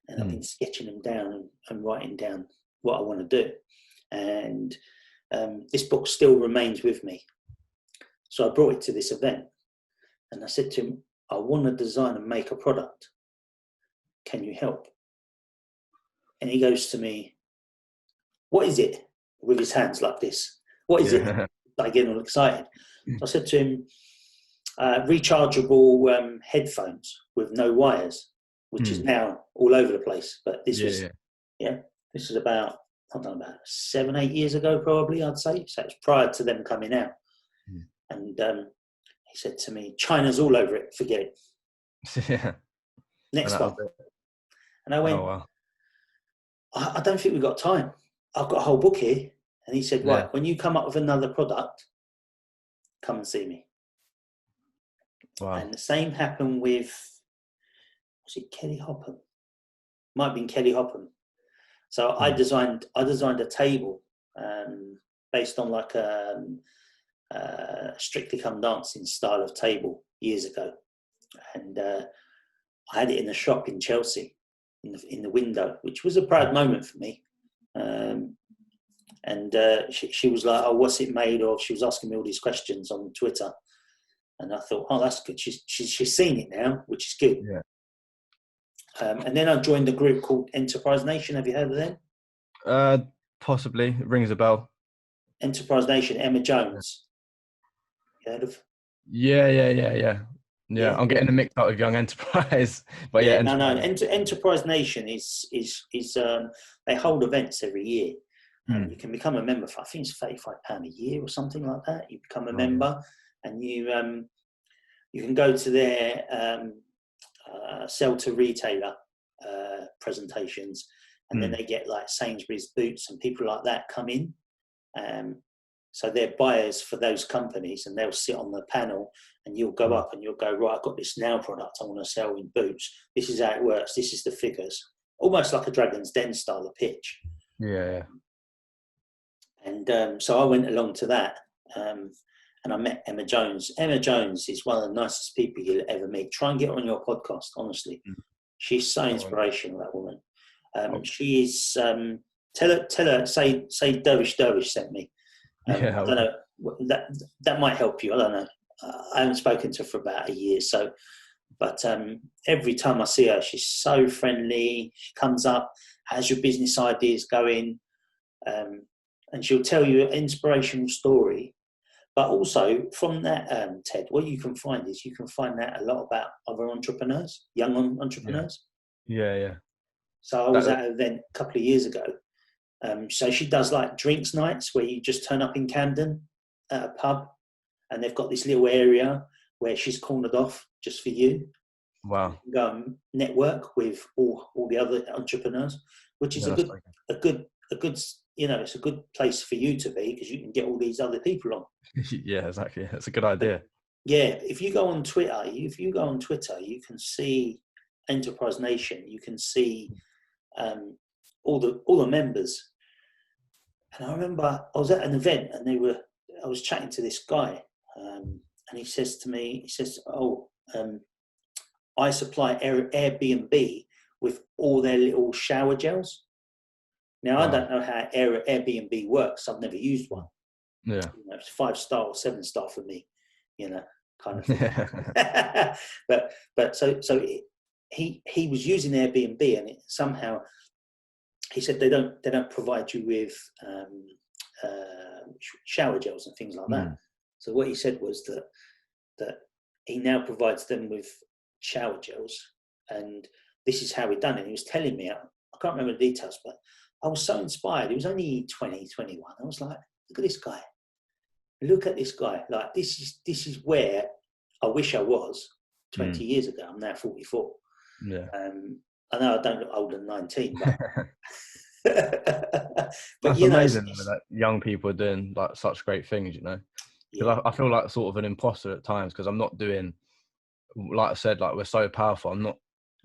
and I've Mm. been sketching them down and writing down what I want to do. And this book still remains with me. So I brought it to this event, and I said to him, I want to design and make a product. Can you help? And he goes to me, what is it? With his hands like this. What is it? Yeah. I get all excited. So I said to him, rechargeable headphones with no wires, which is Mm. now all over the place. But this was, Yeah. this was about, I don't know, about 7, 8 years ago, probably, I'd say. So it was prior to them coming out. Mm. And he said to me, China's all over it, forget it. Yeah. Next one. And I Oh, went, wow. I don't think we've got time. I've got a whole book here. And he said, Yeah. right, when you come up with another product, come and see me. Wow. And the same happened with, was it Kelly Hoppen? Might have been Kelly Hoppen. So I Mm. designed a table based on like a Strictly Come Dancing style of table. years ago, and I had it in the shop in Chelsea, in the window, which was a proud moment for me. And she was like, "Oh, what's it made of?" She was asking me all these questions on Twitter, and I thought, "Oh, that's good. She's seen it now, which is good." Yeah. And then I joined a group called Enterprise Nation. Have you heard of them? Possibly. It rings a bell. Enterprise Nation, Emma Jones. You heard of? Yeah, I'm getting the mix up with Young Enterprise, but yeah, Enterprise. Enterprise Nation is they hold events every year, and you can become a member for, I think it's £35 a year or something like that. You become a member, and you can go to their sell to retailer presentations, and then they get like Sainsbury's, Boots, and people like that come in. So they're buyers for those companies, and they'll sit on the panel, and you'll go up and you'll go, right, I've got this now product I want to sell in Boots. This is how it works. This is the figures. Almost like a Dragon's Den style of pitch. Yeah. And so I went along to that, and I met Emma Jones. Emma Jones is one of the nicest people you'll ever meet. Try and get her on your podcast, honestly. She's so inspirational, that woman. She is, tell her, say Dervish sent me. I don't know, that might help you. I don't know. I haven't spoken to her for about a year, so. But every time I see her, she's so friendly. She comes up, how's your business ideas going? And she'll tell you an inspirational story. But also from that, Ted, what you can find is you can find out a lot about other entrepreneurs, young entrepreneurs. Yeah. So I was at an event a couple of years ago. So she does like drinks nights where you just turn up in Camden at a pub, and they've got this little area where she's cornered off just for you. Wow. You can go and network with all the other entrepreneurs, which is a good, it's a good place for you to be, because you can get all these other people on. Yeah, exactly. That's a good idea. Yeah, if you go on Twitter, you can see Enterprise Nation. You can see all the members. And I remember I was at an event, and I was chatting to this guy, and he says to me, "Oh, I supply Airbnb with all their little shower gels." Now, I don't know how Airbnb works. I've never used one. Yeah. It's 5-star or 7-star for me, kind of thing. but so he was using Airbnb, and somehow he said they don't provide you with shower gels and things like that. So what he said was that he now provides them with shower gels, and this is how he done it. He was telling me, I can't remember the details, but I was so inspired. He was only 20, 21. I was like, look at this guy. Look at this guy. Like, this is where I wish I was 20 years ago. I'm now 44. Yeah. I know I don't look older than 19, but that's amazing that young people are doing like such great things, because I feel like sort of an imposter at times, because I'm not doing, like I said, like we're so powerful. I'm not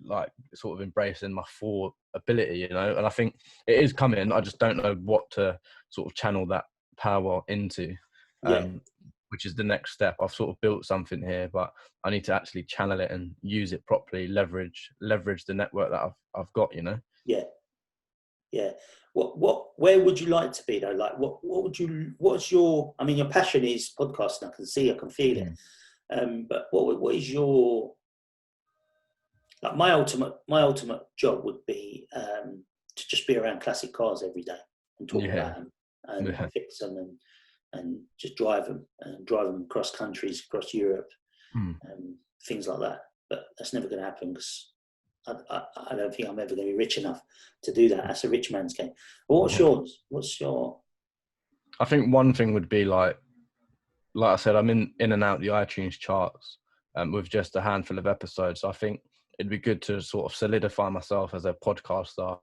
like sort of embracing my full ability, and I think it is coming. I just don't know what to sort of channel that power into, which is the next step. I've sort of built something here, but I need to actually channel it and use it properly, leverage the network that I've got, Yeah. Where would you like to be though? Like, what's your, I mean, your passion is podcasting. I can feel it. But what is your, like, my ultimate job would be to just be around classic cars every day and talk about them and fix them and just drive them across countries, across Europe, things like that. But that's never going to happen, because I don't think I'm ever going to be rich enough to do that. That's a rich man's game. What's yours? I think one thing would be like I said, I'm in and out the iTunes charts with just a handful of episodes. So I think it'd be good to sort of solidify myself as a podcaster,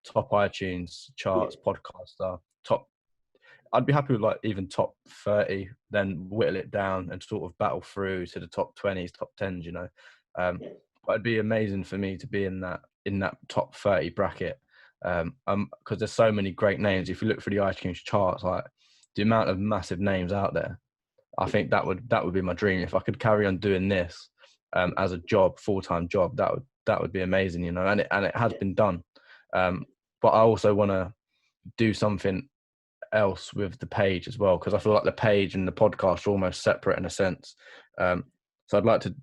top iTunes charts podcaster, top. I'd be happy with like even top 30, then whittle it down and sort of battle through to the top 20s, top 10s, But it'd be amazing for me to be in that top 30 bracket, because there's so many great names. If you look through the iTunes charts, like the amount of massive names out there, I think that would be my dream. If I could carry on doing this as a job, full-time job, that would be amazing, you know. And it has been done. But I also want to do something else with the page as well, because I feel like the page and the podcast are almost separate in a sense. So I'd like to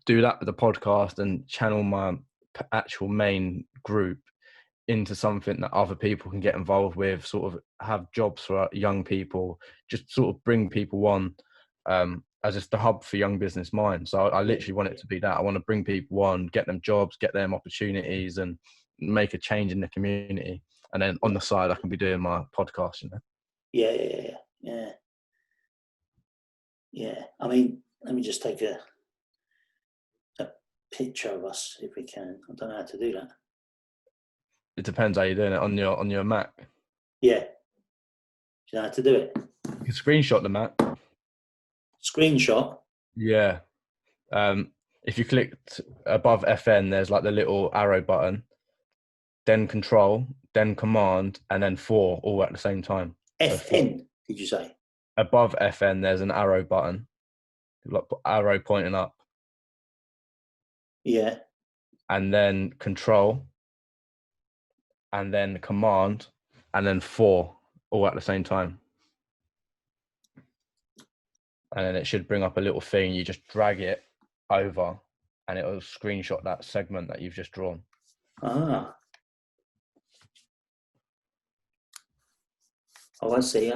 do that with the podcast and channel my actual main group into something that other people can get involved with, sort of have jobs for young people, just sort of bring people on as just the hub for young business minds. So I literally want it to be that. I want to bring people on, get them jobs, get them opportunities, and make a change in the community. And then on the side, I can be doing my podcast, you know. Yeah. I mean, let me just take a picture of us if we can. I don't know how to do that. It depends how you're doing it on your Mac. Yeah. Do you know how to do it? You can screenshot the Mac. Screenshot? Yeah. If you click above FN, there's like the little arrow button, then Control, then Command, and then 4 all at the same time. FN, so did you say? Above FN, there's an arrow button, like arrow pointing up. Yeah. And then Control, and then Command, and then 4 all at the same time. And then it should bring up a little thing. You just drag it over, and it will screenshot that segment that you've just drawn. Ah. Oh, I see.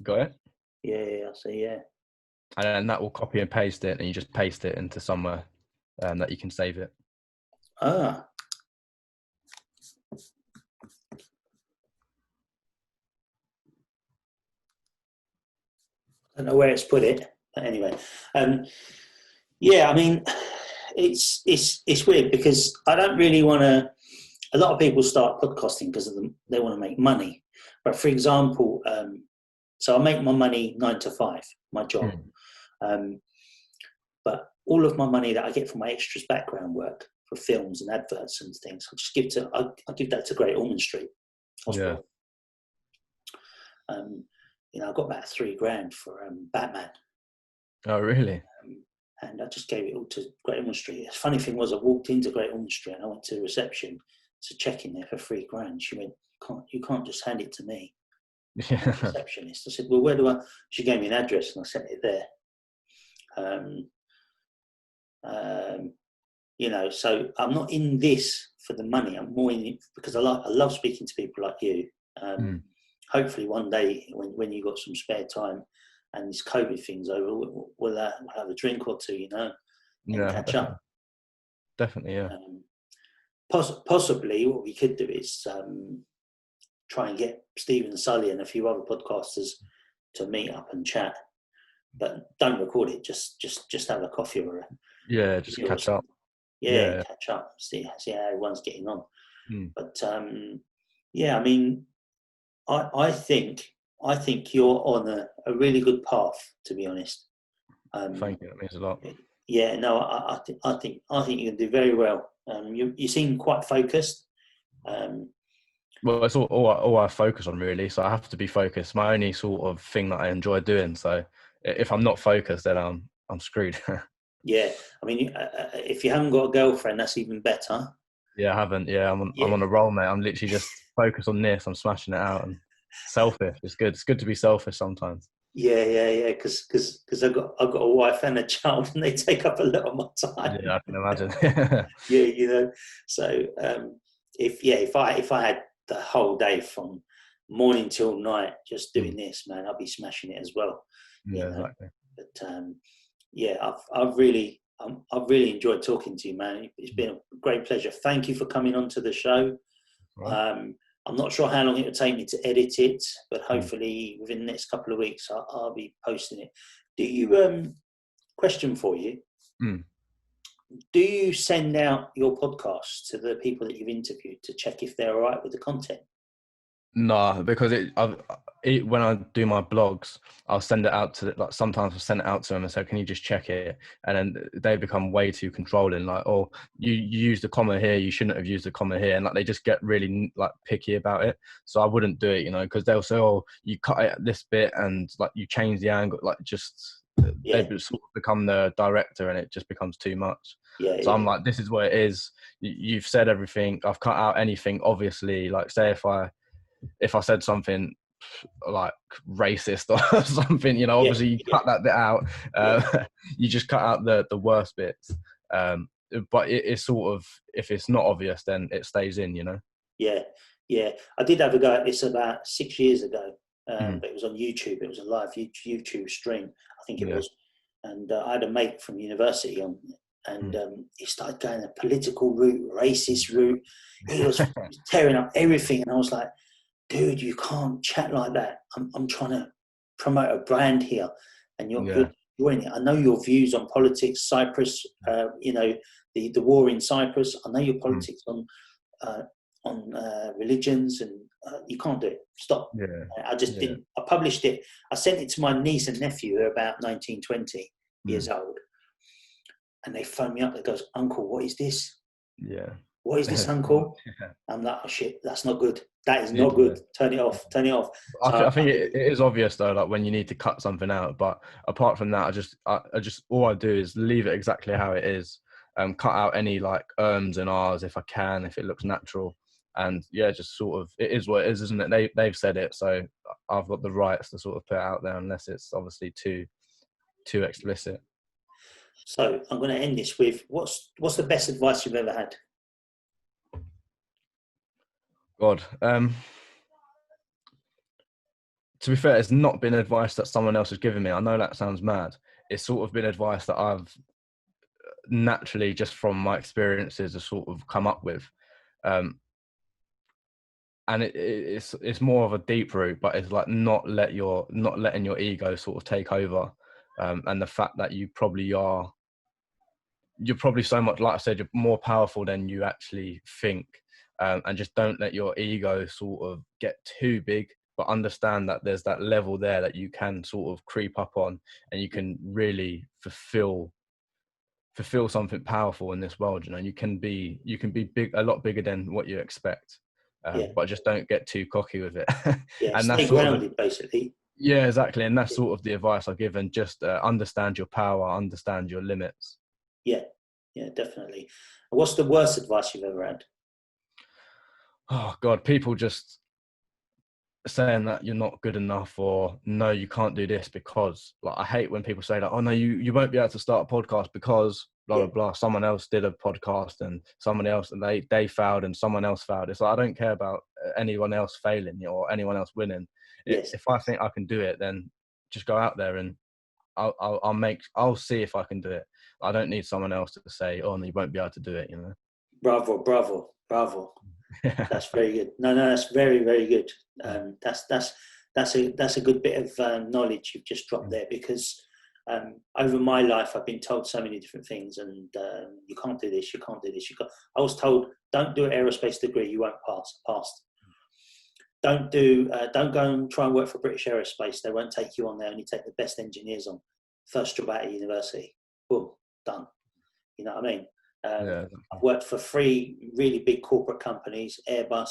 Got it? Yeah, I see, yeah. And then that will copy and paste it, and you just paste it into somewhere that you can save it. Ah. I don't know where it's put it, but anyway. Yeah, I mean, it's weird because I don't really want to. A lot of people start podcasting because they want to make money. But for example, so I make my money 9 to 5, my job. But all of my money that I get from my extras background work for films and adverts and things, I give that to Great Ormond Street Hospital. Yeah. You know, I got about $3,000 for Batman. Oh, really? And I just gave it all to Great Ormond Street. The funny thing was, I walked into Great Ormond Street and I went to the reception to check in there for $3,000. She went, "You can't just hand it to me." Yeah. The receptionist. I said, "Well, where do I?" She gave me an address and I sent it there. You know, so I'm not in this for the money. I'm more in it because I love speaking to people like you. Hopefully one day when you got some spare time and this COVID thing's over, we'll have a drink or two, you know, and catch up. Definitely, yeah. Possibly what we could do is try and get Stephen Sully and a few other podcasters to meet up and chat, but don't record it. Just have a coffee or just catch up. Yeah, catch up. See how everyone's getting on. But yeah, I mean, I think you're on a really good path, to be honest. Thank you. That means a lot. Yeah, no, I think you can do very well. You seem quite focused. Well, it's all I focus on, really. So I have to be focused. My only sort of thing that I enjoy doing. So if I'm not focused, then I'm screwed. Yeah, I mean, if you haven't got a girlfriend, that's even better. Yeah, I haven't. Yeah, I'm on a roll, mate. I'm literally just focused on this. I'm smashing it out and selfish. It's good. It's good to be selfish sometimes. Yeah. Because I've got a wife and a child, and they take up a lot of my time. Yeah, I can imagine. Yeah, you know. So if I had the whole day from morning till night just doing this, man, I'd be smashing it as well. Yeah, exactly. But yeah, I've really enjoyed talking to you, man. It's been a great pleasure. Thank you for coming on to the show. Right. I'm not sure how long it will take me to edit it, but hopefully within the next couple of weeks I'll be posting it. Do you question for you? Do you send out your podcast to the people that you've interviewed to check if they're all right with the content? No, because when I do my blogs, I'll send it out to, like, sometimes I'll send it out to them and say, can you just check it? And then they become way too controlling. Like, oh, you used a comma here, you shouldn't have used a comma here. And like, they just get really like picky about it. So I wouldn't do it, because they'll say, oh, you cut it at this bit and like you change the angle, like just, they Yeah, sort of become the director and it just becomes too much. yeah, So I'm yeah, like, this is what it is. You've said everything. I've cut out anything, obviously. Like, say if I said something like racist or something, yeah, obviously you yeah, cut that bit out. yeah, You just cut out the worst bits. But it's sort of, if it's not obvious, then it stays in. yeah, yeah. I did have a go at this about 6 years ago, Mm, but it was on YouTube. It was a live YouTube stream, I think it yeah. was. And I had a mate from university on, and Mm. he started going a political route, racist route. He was tearing up everything, and I was like, dude, you can't chat like that. I'm trying to promote a brand here, and you're Yeah. doing it. I know your views on politics, Cyprus. The war in Cyprus. I know your Mm, politics uh, on religions, and you can't do it. Stop. yeah. I just Yeah. didn't. I published it. I sent it to my niece and nephew, who are about 19, 20 Mm, years old, and they phoned me up. They goes, "Uncle, what is this? yeah. What is this, It's too much. Uncle?" Yeah. I'm like, "Oh shit, that's not good. That is not Yeah. good. Turn it off. Turn it off." I, So th- I think I it is obvious though, like when you need to cut something out. But apart from that, I just all I do is leave it exactly how it is. Cut out any like ums and ahs if I can, if it looks natural. And yeah, just sort of, it is what it is, isn't it? They've said it, so I've got the rights to sort of put it out there, unless it's obviously too explicit. so I'm going to end this with what's the best advice you've ever had? God, to be fair, it's not been advice that someone else has given me. I know that sounds mad. It's sort of been advice that I've naturally, just from my experiences, have sort of come up with. Um, and it's more of a deep root, but it's like not letting your ego sort of take over, and the fact that you're probably so much, like I said, you're more powerful than you actually think, and just don't let your ego sort of get too big, but understand that there's that level there that you can sort of creep up on, and you can really fulfill something powerful in this world. You can be big, a lot bigger than what you expect, Yeah, but just don't get too cocky with it. yeah. And that's Stay sort of, grounded, basically. yeah, exactly, and that's sort of the advice I give. And just understand your power, understand your limits. Yeah, yeah, definitely. What's the worst advice you've ever had? Oh God, people just saying that you're not good enough, or no, you can't do this because, like, I hate when people say that, oh no, you won't be able to start a podcast because blah Yeah, blah blah, someone else did a podcast and someone else, and they failed and someone else failed. It's like, I don't care about anyone else failing or anyone else winning. yes. If I think I can do it, then just go out there and I'll see if I can do it. I don't need someone else to say, oh no, you won't be able to do it. Bravo, bravo, bravo. That's very good. No, no, that's very, very good. That's a good bit of knowledge you've just dropped there, because over my life I've been told so many different things, and you can't do this, you can't do this. I was told, don't do an aerospace degree, you won't pass. I passed. Don't go and try and work for British Aerospace. They won't take you on. They only take the best engineers on. First job out of university, boom, done. You know what I mean? Yeah. I've worked for three really big corporate companies: Airbus,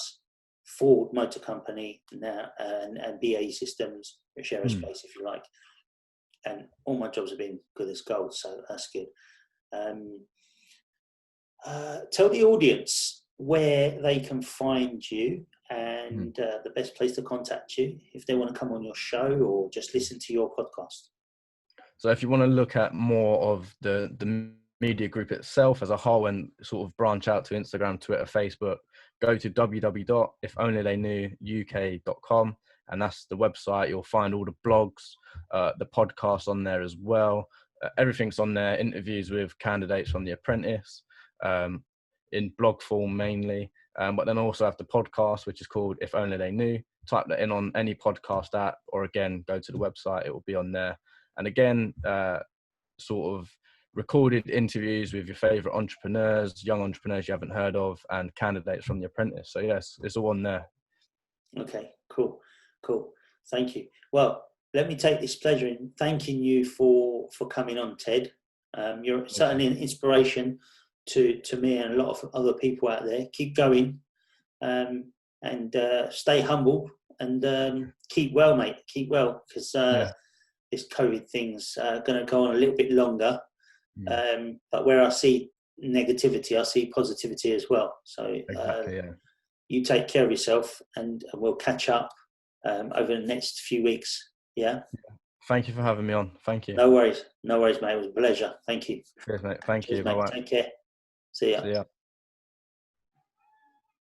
Ford Motor Company, now, and BAE Systems, British Hmm. Aerospace, if you like. And all my jobs have been good as gold, so that's good. Um, Tell the audience where they can find you, Hmm. and the best place to contact you if they want to come on your show or just listen to your podcast. So if you want to look at more of the media group itself as a whole and sort of branch out to Instagram, Twitter, Facebook, go to www.ifonlytheyknewuk.com, and that's the website. You'll find all the blogs, the podcasts on there as well. Everything's on there. Interviews with candidates from The Apprentice, in blog form mainly, but then also have the podcast, which is called If Only They Knew. Type that in on any podcast app, or again, go to the website. It will be on there. And again, sort of recorded interviews with your favorite entrepreneurs, young entrepreneurs you haven't heard of, and candidates from The Apprentice. So yes, it's all on there. Okay, cool. Thank you. Well, let me take this pleasure in thanking you for coming on, Ted. You're Thank you. certainly an inspiration to me and a lot of other people out there. Keep going, and stay humble, and keep well, mate. Keep well, because Yeah. this COVID thing's going to go on a little bit longer. Mm. But where I see negativity, I see positivity as well. So Exactly. Yeah. you take care of yourself, and we'll catch up over the next few weeks. Yeah. Thank you for having me on. Thank you. No worries, mate. It was a pleasure. Thank you. Cheers, mate. Thank Cheers, you. Bye mate. bye. Take care. See ya. See ya.